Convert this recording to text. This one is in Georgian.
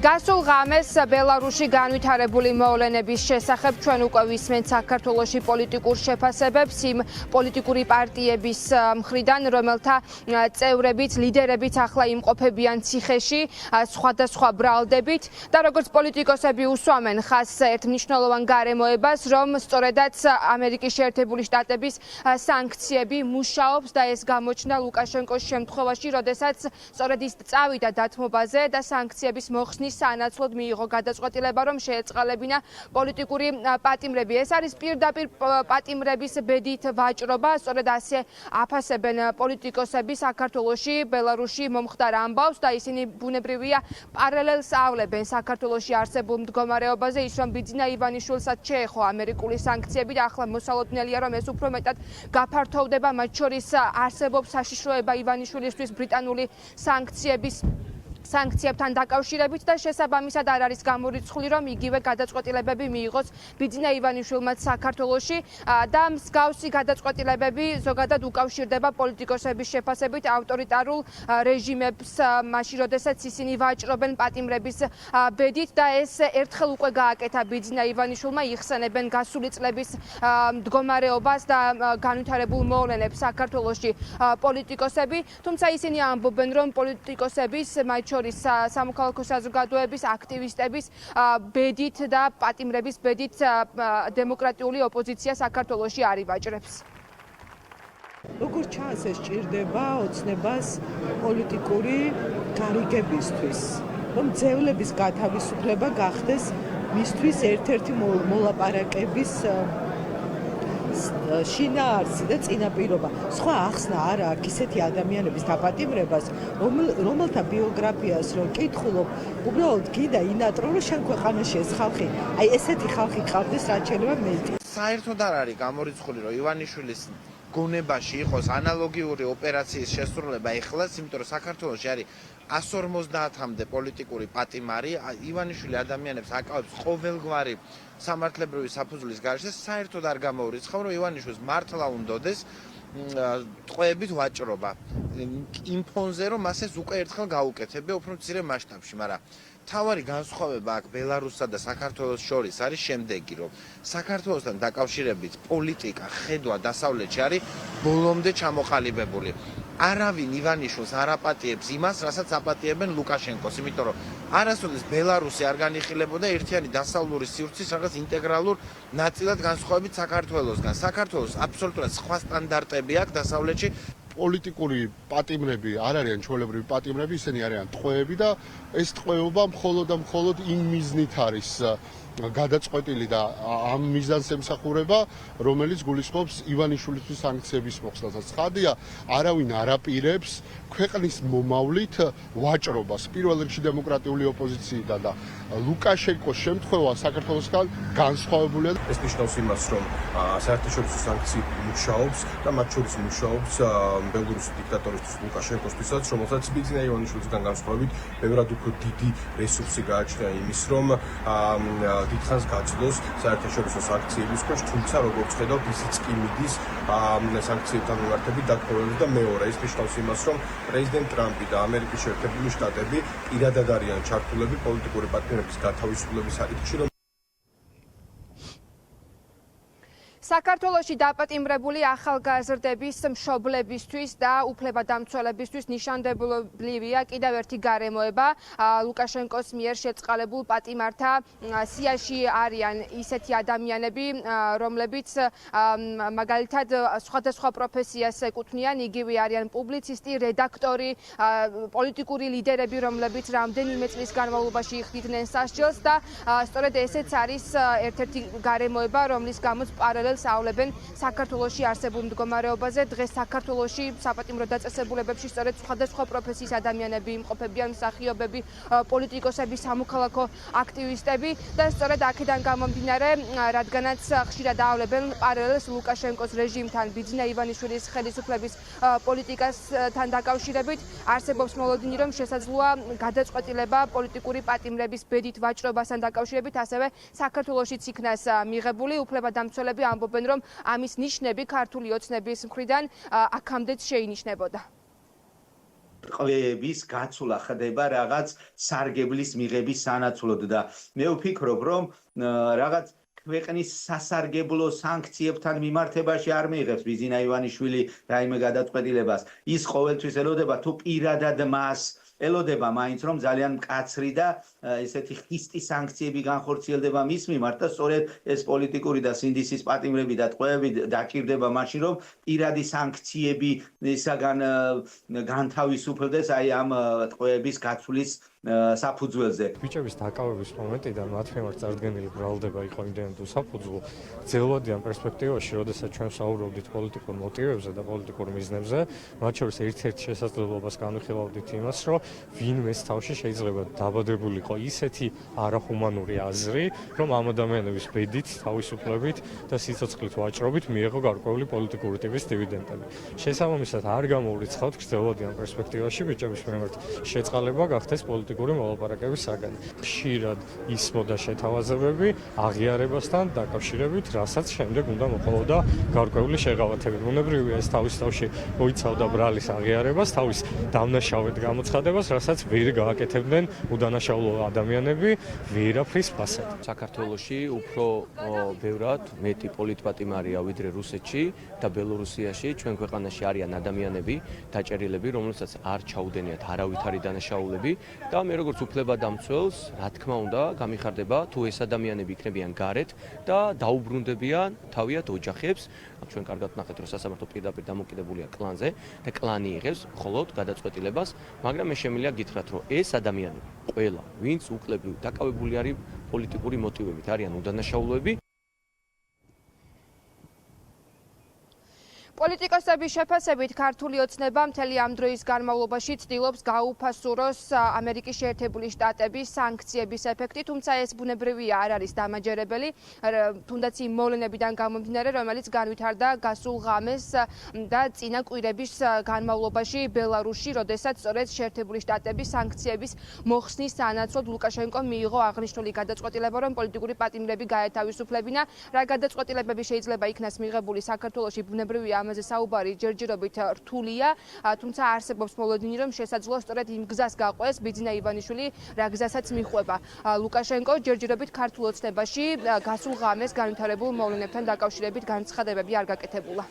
გასულ ღამეს ბელარუსში განვითარებული მოვლენების შესახებ ჩვენ უკვე ვისმენთ საქართველოში პოლიტიკურ შეფასებებს იმ პოლიტიკური პარტიების მხრიდან, რომელთა წევრებიც, ლიდერებიც ახლა იმყოფებიან ციხეში სხვადასხვა ბრალდებით და როგორც პოლიტიკოსები უსვამენ ხაზს ერთ მნიშვნელოვან გარემოებას, რომ სწორედაც ამერიკის შეერთებული შტატების სანქციები მუშაობს და ეს გამოჩნდა ლუკაშენკოს შემთხვევაში, როდესაც სწორედ ის წავიდა დათმობაზე და სანქციების მოხსნის სანაცვლოდ მიიღო გადაწყვეტილება, რომ შეეწყალებინა პოლიტიკური პატიმრები. ეს არის პირდაპირ პატიმრების ბედით ვაჭრობა, სწორედ ასე აფასებენ პოლიტიკოსები საქართველოში, ბელარუსში მომხდარ ამბავს და ისინი ბუნებრივია პარალელს ავლებენ საქართველოში არსებულ მდგომარეობაზე, ის რომ ბიძინა ივანიშვილსაც შეეხო ამერიკული სანქციები და ახლა მოსალოდნელია, რომ ეს უფრო მეტად გაფართოვდება, მათ შორის არსებობს საშიშროება ივანიშვილისთვის ბრიტანული სანქციებთან დაკავშირებით და შესაბამისად არ არის გამორიცხული, რომ იგივე გადაწყვეტილებები მიიღოს ბიძინა ივანიშვილმა საქართველოში და მსგავსი გადაწყვეტილებები ზოგადად უკავშირდება პოლიტიკოსების შეფასებით ავტორიტარულ რეჟიმებს, მაშინ როდესაც ისინი ვაჭრობენ პატიმრების ბედით და ეს ერთხელ უკვე გააკეთა ბიძინა ივანიშვილმა, იხსენებენ გასული წლების მდგომარეობას და განვითარებულ მოვლენებს საქართველოში პოლიტიკოსები, თუმცა ისინი ამბობენ, რომ პოლიტიკოსების სამოქალაქო საზოგადოების აქტივისტების ბედით და პატიმრების ბედით დემოკრატიული ოპოზიცია საქართველოში არ ივაჭრებს. როგორც ჩანს, ეს ჭირდება ოცნებას პოლიტიკური გარიგებისთვის, რომ ძევლების გათავისუფლება გახდეს მისთვის ერთ-ერთი მოლაპარაკების შინაარსი და წინაპირობა. სხვა ახსნა არ აქვს ისეთი ადამიანების დაპატიმრებას, რომელთა ბიოგრაფიას რო კითხულობ, უბრალოდ გინდა ინატრო, რომ შენ ქვეყანაში ეს ხალხი, აი ესეთი ხალხი ყავდეს, რაც შეიძლება მეტი. საერთოდ არ არის გამორიცხული, რომ ივანიშვილის გონებაში იყოს ანალოგიური ოპერაციის შესრულება ეხლაც, იმიტომ რომ საქართველოში არის 150-მდე პოლიტიკური პატიმარი, ივანიშვილი ადამიანებს აკავებს ყოველგვარი სამართლებრივი საფუძვლის გარეშე, საერთოდ არ გამოურიცხავ, რომ ივანიშვილს მართლა უნდოდეს ტყვეებით ვაჭრობა. იმ ფონზე, რომ მას ეს უკვე ერთხელ გაუკეთებია უფრო მცირე მასშტაბში, მაგრამ თავარი განსხვავება აქ ბელარუსსა და საქართველოს შორის არის შემდეგი, რომ საქართველოსთან დაკავშირებით პოლიტიკა, ხედვა დასავლეთში არის ბოლომდე ჩამოყალიბებული. არავინ ივანიშვილს არ აპატიებს იმას, რასაც აპატიებენ ლუკაშენკოს, იმიტომ რომ არასოდეს ბელარუსი არ განიხილებოდა ერთიანი დასავლური სივრცის რაღაც ინტეგრალურ ნაწილად განსხვავებით საქართველოსგან. საქართველოს აბსოლუტურად სხვა სტანდარტები აქვს დასავლეთში. პოლიტიკური პატიმრები არ არიან ჩვეულებრივი პატიმრები, ისინი არიან ტყვეები და ეს ტყვეობა მხოლოდ და მხოლოდ იმ მიზნით არის გადაწყვეტილი და ამ მიზანს ემსახურება, რომელიც გულისხმობს ივანიშვილისთვის სანქციების მოხსნას. ცხადია, არავინ არ აპირებს ქვეყნის მომავლით ვაჭრობას, პირველ რიგში დემოკრატიული ოპოზიციიდან და ლუკაშენკოს შემთხვევა საქართველოსგან განსხვავებულია. ეს ნიშნავს იმას, რომ საერთაშორისო სანქციები მუშაობს და მათ შორის მუშაობს ბელარუსის დიქტატორისთვის ლუკაშენკოსთვისაც, რომელსაც ბიძინა ივანიშვილისგან განსხვავებით ბევრად უფრო დიდი რესურსი გააჩნია იმის, რომ დიდხანს გაძლოს საერთაშორისო სანქციების ქვეშ, თუმცა როგორც ხედავთ, ისიც კი მიდის სანქციებთან მიმართებით დათხოვებას და მეორე ის ნიშნავს იმას, რომ პრეზიდენტ ტრამპი და ამერიკის შეერთებული შტატები პირადად არიან ჩართულები პოლიტიკური პატიმრების გათავისუფლების საკითხში. საქართველოში დაპატიმრებული ახალგაზრდების მშობლებისთვის და უფლებადამცველებისთვის ნიშანდობლივია კიდევ ერთი გარემოება. ლუკაშენკოს მიერ შეწყალებულ პატიმართა სიაში არიან ისეთი ადამიანები, რომლებიც მაგალითად სხვადასხვა პროფესიას ეკუთვნიან, იგივე არიან პუბლიცისტი, რედაქტორი, პოლიტიკური ლიდერები, რომლებიც რამდენიმე წლის განმავლობაში იხდიდნენ სასჯელს და სწორედ ესეც არის ერთ-ერთი გარემოება, რომლის გამოც პარალელს ავლებენ საქართველოში არსებულ მდგომარეობაზე. დღეს საქართველოში საპატიმრო დაწესებულებებში სწორედ სხვადასხვა პროფესიის ადამიანები იმყოფებიან, მსახიობები, პოლიტიკოსები, სამოქალაქო აქტივისტები და სწორედ აქედან გამომდინარე, რადგანაც ხშირად ავლებენ პარალელს ლუკაშენკოს რეჟიმთან, ბიძინა ივანიშვილის ხელისუფლების პოლიტიკასთან დაკავშირებით, არსებობს მოლოდინი, რომ შესაძლოა გადაწყვეტილება პოლიტიკური პატიმრების ბედით ვაჭრობასთან დაკავშირებით ასევე საქართველოშიც იქნას მიღებული. უფლებადამცველები ამბობენ, რომ ამის ნიშნები ქართული ოცნების მხრიდან აქამდეც შეინიშნებოდა. ტყვეების გაცვლა ხდება რაღაც სარგებლის მიღების სანაცვლოდ და მე ვფიქრობ, რომ რაღაც ქვეყნის სასარგებლო სანქციებთან მიმართებაში არ მიიღებს ბიზინა ივანიშვილი რაიმე გადაწყვეტილებას. ის ყოველთვის ელოდება თუ პირადად მას ელოდება მაინც რომ ძალიან მკაცრი და ესეთი ხისტი სანქციები განხორციელდება მის მიმართ და სწორედ ეს პოლიტიკური და სინდისის პატიმრები და ტყვეები დაჭირდება მაშინ რომ პირადი სანქციები ისაგან განთავისუფლდეს აი ამ ტყვეების გაცვლის საფუძველზე. ბიჭების დაკავების მომენტიდან მათ მიმართ წარდგენილი ბრალდება იყო იმდენად უსაფუძვლო, ძელვადიან პერსპექტივაში, როდესაც ჩვენ საუბრობდით პოლიტიკურ მოტივებზე და პოლიტიკურ მიზნებზე, მათ შორის ერთ-ერთი შესაძლებლობას განვიხილავდით იმას, რომ ვინმეს თავში შეიძლება დაბადებულიყო ისეთი არახუმანური აზრი, რომ ამ ადამიანების ბედით, თავისუფლებით და სიცოცხლით ვაჭრობით მიეღო გარკვეული პოლიტიკური ტიპის დივიდენდები. შესაბამისად, არ გამოურიცხავთ გრძელვადიან პერსპექტივაში ბიჭების მიმართ შეწყალება გახდეს პოლიტიკური მოლაპარაკების საგანი. ხშირად ისმოდა შეთავაზებები აღიარებასთან დაკავშირებით, რასაც შემდეგ უნდა მოყოლოდა გარკვეული შეღავათები. ბუნებრივია ეს თავის თავში მოიცავდა ბრალის აღიარებას, თავის დამნაშავედ გამოცხადებას, რასაც ვერ გააკეთებდნენ უდანაშაულო ადამიანები ვერაფრის ფასად. საქართველოში უფრო ბევრად მეტი პოლიტპატიმარია ვიდრე რუსეთში და ბელორუსიაში. ჩვენ ქვეყანაში არიან ადამიანები დაჭერილები, რომლებსაც არ ჩაუდენიათ არავითარი დანაშაულები და მე როგორც უფლებადამცველს, რა თქმა უნდა, გამიხარდება თუ ეს ადამიანები იქნებიან გარეთ და დაუბრუნდებიან თავიანთ ოჯახებს. ჩვენ კარგად ნახეთ, რომ სასამართლო პირდაპირ დამოკიდებულია კლანზე და კლანი იღებს მხოლოდ გადაწყვეტილებას, მაგრამ მე შემიძლია გითხრათ, რომ ეს ადამიანები ყველა, ვინც უკლებრივ დაკავებული არის პოლიტიკური მოტივებით, არიან უდანაშაულოები. პოლიტიკოსების შეფასებით ქართული ოცნება მთელი ამ დროის განმავლობაში ცდილობს გაუფასუროს ამერიკის შეერთებული შტატების სანქციების ეფექტი, თუმცა ეს ბუნებრივია არ არის დამაჯერებელი, თუნდაც იმ მოვლენებიდან გამომდინარე, რომელიც განვითარდა გასულ ღამეს და წინა კვირების განმავლობაში ბელარუსში, როდესაც სწორედ შეერთებული შტატების სანქციების მოხსნის სანაცვლოდ ლუკაშენკომ მიიღო აღნიშნული გადაწყვეტილება, რომ პოლიტიკური პატიმრები გაეთავისუფლებინა. რა გადაწყვეტილებები შეიძლება იქნას მიღებული საქართველოში, ბუნებრივია ამაზე საუბარი ჯერჯერობით რთულია, თუმცა არსებობს მოლოდინი, რომ შესაძლოა სწორედ იმ გზას გაყვეს ბიძინა ივანიშვილი, რა გზასაც მიჰყვება ლუკაშენკო. ჯერჯერობით ქართულ ოცნებაში გასულ ღამეს განვითარებულ მოვლენებთან დაკავშირებით განცხადებები არ გაკეთებულა.